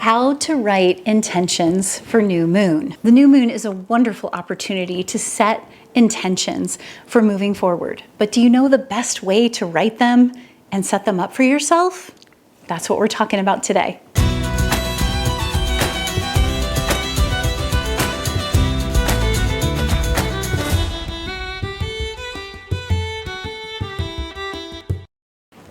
How to write intentions for new moon. The new moon is a wonderful opportunity to set intentions for moving forward. But do you know the best way to write them and set them up for yourself? That's what we're talking about today.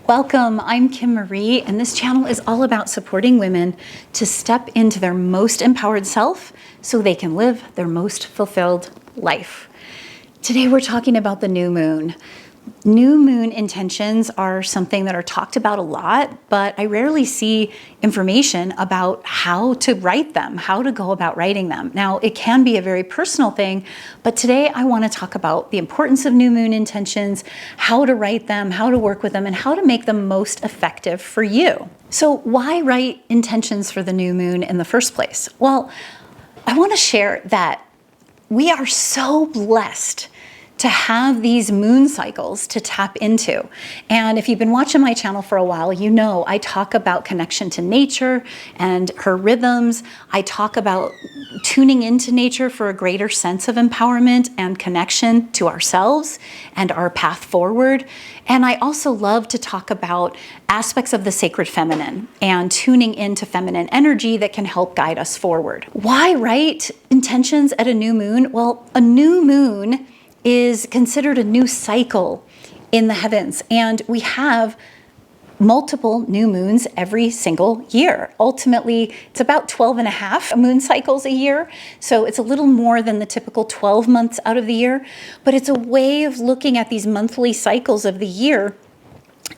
Welcome, I'm Kim Marie, and this channel is all about supporting women to step into their most empowered self so they can live their most fulfilled life. Today we're talking about the new moon. New moon intentions are something that are talked about a lot, but I rarely see information about how to write them, how to go about writing them. Now, it can be a very personal thing, but today I want to talk about the importance of new moon intentions, how to write them, how to work with them, and how to make them most effective for you. So why write intentions for the new moon in the first place? Well, I want to share that we are so blessed to have these moon cycles to tap into. And if you've been watching my channel for a while, you know I talk about connection to nature and her rhythms. I talk about tuning into nature for a greater sense of empowerment and connection to ourselves and our path forward. And I also love to talk about aspects of the sacred feminine and tuning into feminine energy that can help guide us forward. Why write intentions at a new moon? Well, a new moon is considered a new cycle in the heavens, and we have multiple new moons every single year. Ultimately, it's about 12 and a half moon cycles a year, so it's a little more than the typical 12 months out of the year, but it's a way of looking at these monthly cycles of the year.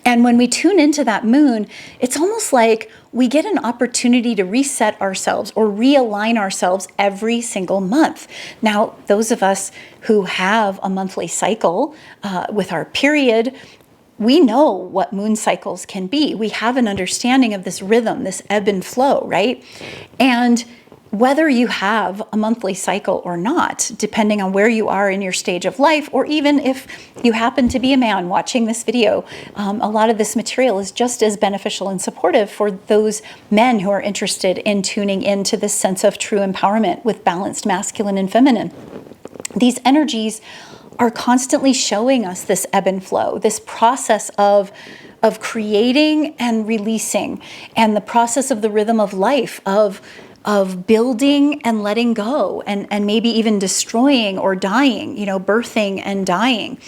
And when we tune into that moon, it's almost like we get an opportunity to reset ourselves or realign ourselves every single month. Now, those of us who have a monthly cycle with our period, we know what moon cycles can be. We have an understanding of this rhythm, this ebb and flow, right? And whether you have a monthly cycle or not, depending on where you are in your stage of life, or even if you happen to be a man watching this video, a lot of this material is just as beneficial and supportive for those men who are interested in tuning into this sense of true empowerment with balanced masculine and feminine. These energies are constantly showing us this ebb and flow, this process of creating and releasing, and the process of the rhythm of life, of building and letting go, and maybe even destroying or dying, birthing and dying.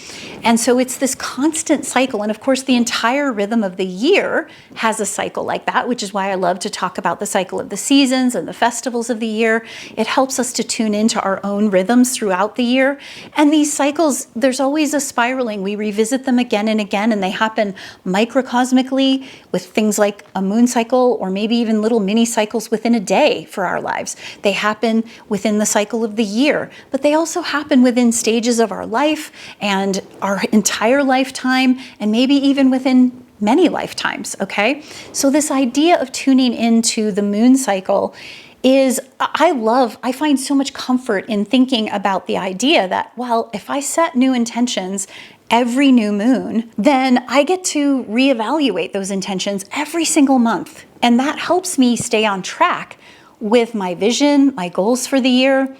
And so it's this constant cycle. And of course, the entire rhythm of the year has a cycle like that, which is why I love to talk about the cycle of the seasons and the festivals of the year. It helps us to tune into our own rhythms throughout the year. And these cycles, there's always a spiraling. We revisit them again and again, and they happen microcosmically with things like a moon cycle, or maybe even little mini cycles within a day for our lives. They happen within the cycle of the year, but they also happen within stages of our life and our entire lifetime, and maybe even within many lifetimes, okay? So this idea of tuning into the moon cycle is, I find so much comfort in thinking about the idea that, well, if I set new intentions every new moon, then I get to reevaluate those intentions every single month. And that helps me stay on track with my vision, my goals for the year,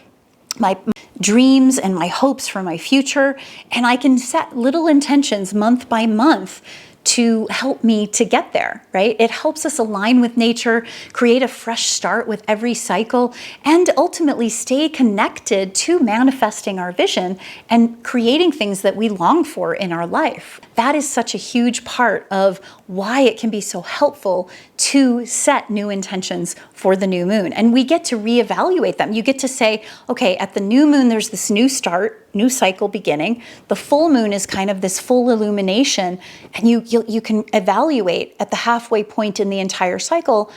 my dreams and my hopes for my future. And I can set little intentions month by month to help me to get there, right? It helps us align with nature, create a fresh start with every cycle, and ultimately stay connected to manifesting our vision and creating things that we long for in our life. That is such a huge part of why it can be so helpful to set new intentions for the new moon. And we get to reevaluate them. You get to say, okay, at the new moon, there's this new start, new cycle beginning. The full moon is kind of this full illumination, and you can evaluate at the halfway point in the entire cycle,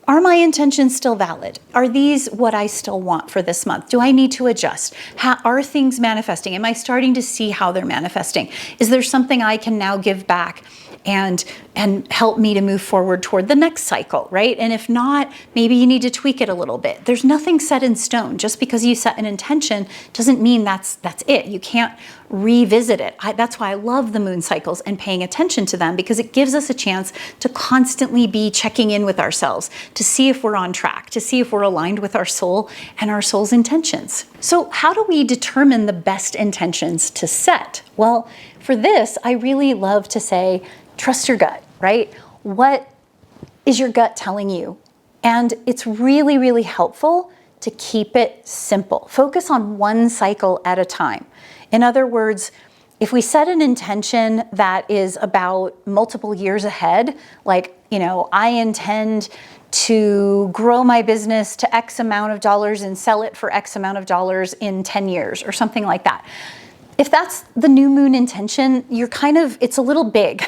are my intentions still valid? Are these what I still want for this month? Do I need to adjust? Are things manifesting? Am I starting to see how they're manifesting? Is there something I can now give back and help me to move forward toward the next cycle, right? And if not, maybe you need to tweak it a little bit. There's nothing set in stone. Just because you set an intention doesn't mean that's it. You can't revisit it. That's why I love the moon cycles and paying attention to them, because it gives us a chance to constantly be checking in with ourselves, to see if we're on track, to see if we're aligned with our soul and our soul's intentions. So how do we determine the best intentions to set? Well, for this, I really love to say, trust your gut, right? What is your gut telling you? And it's really, really helpful to keep it simple. Focus on one cycle at a time. In other words, if we set an intention that is about multiple years ahead, like, I intend to grow my business to X amount of dollars and sell it for X amount of dollars in 10 years or something like that. If that's the new moon intention, it's a little big.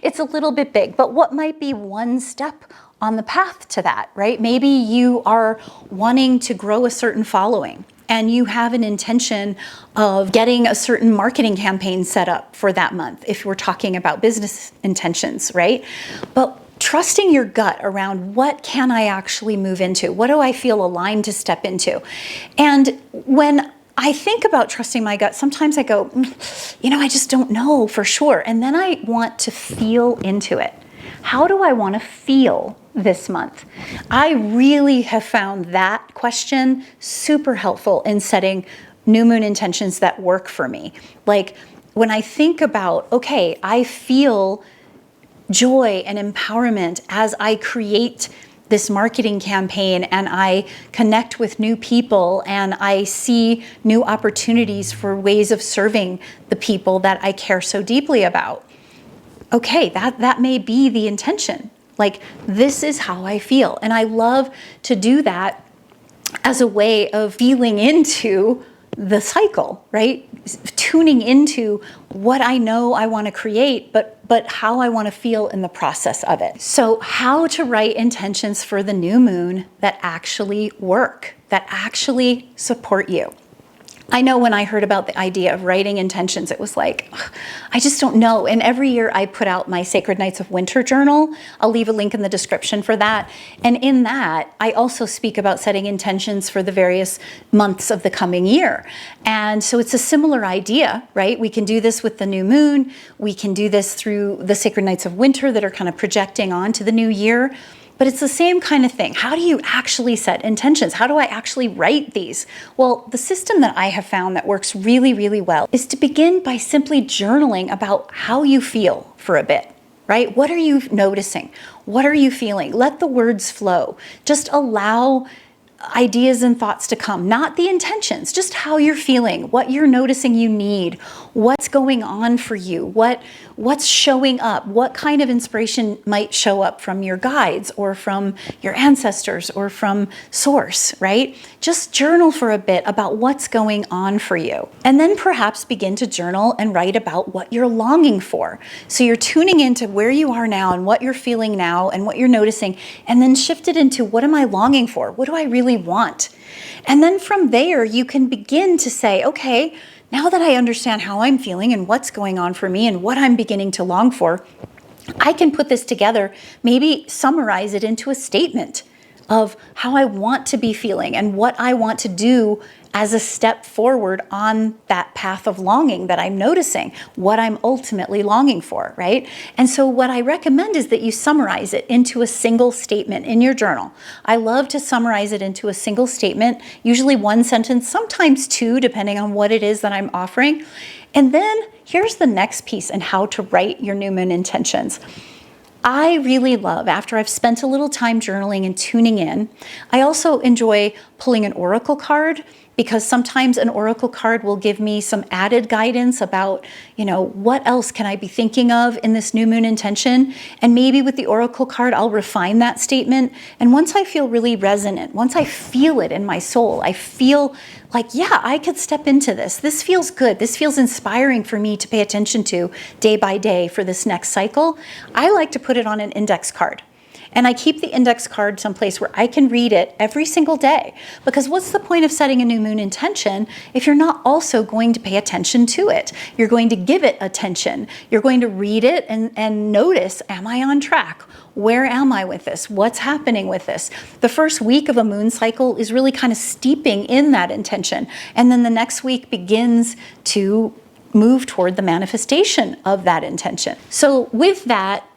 It's a little bit big, but what might be one step on the path to that, right? Maybe you are wanting to grow a certain following and you have an intention of getting a certain marketing campaign set up for that month, if we're talking about business intentions, right? But trusting your gut around what can I actually move into? What do I feel aligned to step into? And when I think about trusting my gut, sometimes I go, I just don't know for sure. And then I want to feel into it. How do I want to feel this month? I really have found that question super helpful in setting new moon intentions that work for me. Like when I think about, okay, I feel joy and empowerment as I create this marketing campaign and I connect with new people and I see new opportunities for ways of serving the people that I care so deeply about. Okay, that may be the intention. Like, this is how I feel. And I love to do that as a way of feeling into the cycle, right? Tuning into what I know I want to create, but how I want to feel in the process of it. So how to write intentions for the new moon that actually work, that actually support you. I know when I heard about the idea of writing intentions, it was like, I just don't know. And every year I put out my Sacred Nights of Winter journal. I'll leave a link in the description for that. And in that, I also speak about setting intentions for the various months of the coming year. And so it's a similar idea, right? We can do this with the new moon. We can do this through the Sacred Nights of Winter that are kind of projecting onto the new year. But it's the same kind of thing. How do you actually set intentions? How do I actually write these? Well, the system that I have found that works really, really well is to begin by simply journaling about how you feel for a bit, right? What are you noticing? What are you feeling? Let the words flow. Just allow ideas and thoughts to come, not the intentions, just how you're feeling, what you're noticing you need, what's going on for you, what's showing up, what kind of inspiration might show up from your guides or from your ancestors or from source, right? Just journal for a bit about what's going on for you. And then perhaps begin to journal and write about what you're longing for. So you're tuning into where you are now and what you're feeling now and what you're noticing, and then shift it into, what am I longing for? What do I really want? And then from there, you can begin to say, okay, now that I understand how I'm feeling and what's going on for me and what I'm beginning to long for, I can put this together, maybe summarize it into a statement of how I want to be feeling and what I want to do as a step forward on that path of longing that I'm noticing, what I'm ultimately longing for, right? And so what I recommend is that you summarize it into a single statement in your journal. I love to summarize it into a single statement, usually one sentence, sometimes two, depending on what it is that I'm offering. And then here's the next piece and how to write your new moon intentions. I really love, after I've spent a little time journaling and tuning in, I also enjoy pulling an oracle card, because sometimes an oracle card will give me some added guidance about, what else can I be thinking of in this new moon intention? And maybe with the oracle card, I'll refine that statement. And once I feel really resonant, once I feel it in my soul, I feel like, yeah, I could step into this. This feels good. This feels inspiring for me to pay attention to day by day for this next cycle. I like to put it on an index card. And I keep the index card someplace where I can read it every single day. Because what's the point of setting a new moon intention if you're not also going to pay attention to it? You're going to give it attention. You're going to read it and notice, am I on track? Where am I with this? What's happening with this? The first week of a moon cycle is really kind of steeping in that intention. And then the next week begins to move toward the manifestation of that intention. So with that,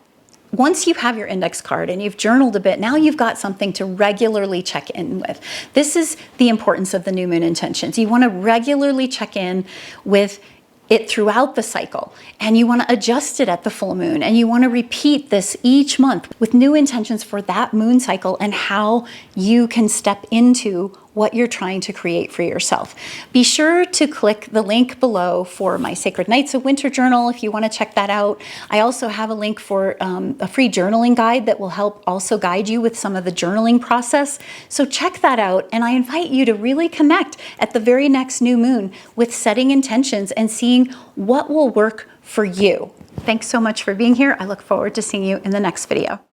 once you have your index card and you've journaled a bit, now you've got something to regularly check in with. This is the importance of the new moon intentions. You want to regularly check in with it throughout the cycle, and you want to adjust it at the full moon, and you want to repeat this each month with new intentions for that moon cycle and how you can step into what you're trying to create for yourself. Be sure to click the link below for my Sacred Nights of Winter journal if you want to check that out. I also have a link for a free journaling guide that will help also guide you with some of the journaling process. So check that out, and I invite you to really connect at the very next new moon with setting intentions and seeing what will work for you. Thanks so much for being here. I look forward to seeing you in the next video.